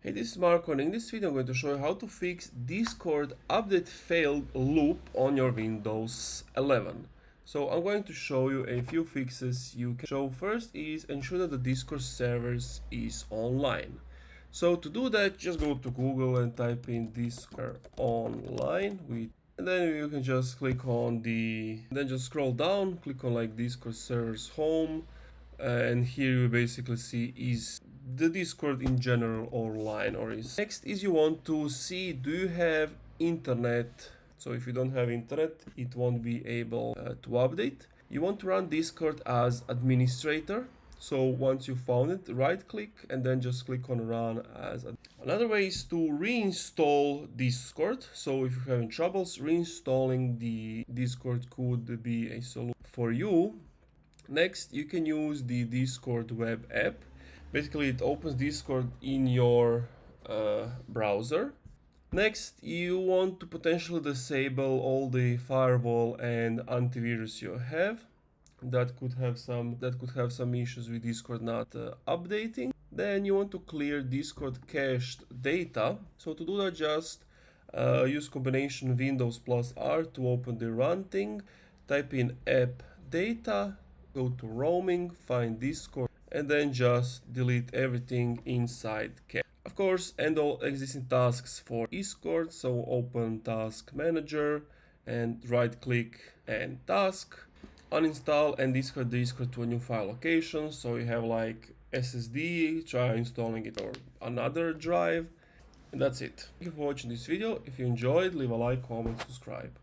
Hey, this is Marco, and in this video I'm going to show you how to fix Discord update failed loop on your Windows 11. So I'm going to show you a few fixes you can show. First is ensure that the Discord servers is online. So to do that, just go to Google and type in Discord online and then you can just click on then just scroll down, click on like Discord servers home, and here you basically see is the Discord in general online or is. Next is you want to see do you have internet. So if you don't have internet, it won't be able to update. You want to run Discord as administrator. So once you found it, right click and then just click on run as. Another way is to reinstall Discord. So if you're having troubles, reinstalling the Discord could be a solution for you. Next, you can use the Discord web app. Basically, it opens Discord in your browser. Next, you want to potentially disable all the firewall and antivirus you have. That could have some issues with Discord not updating. Then you want to clear Discord cached data. So to do that, just use combination Windows plus R to open the run thing. Type in app data. Go to roaming, find Discord, and then just delete everything inside cache. Of course, end all existing tasks for Discord, so open task manager and right click and task. Uninstall and discard Discord to a new file location, so you have like SSD, try installing it or another drive, and that's it. Thank you for watching this video. If you enjoyed, leave a like, comment, subscribe.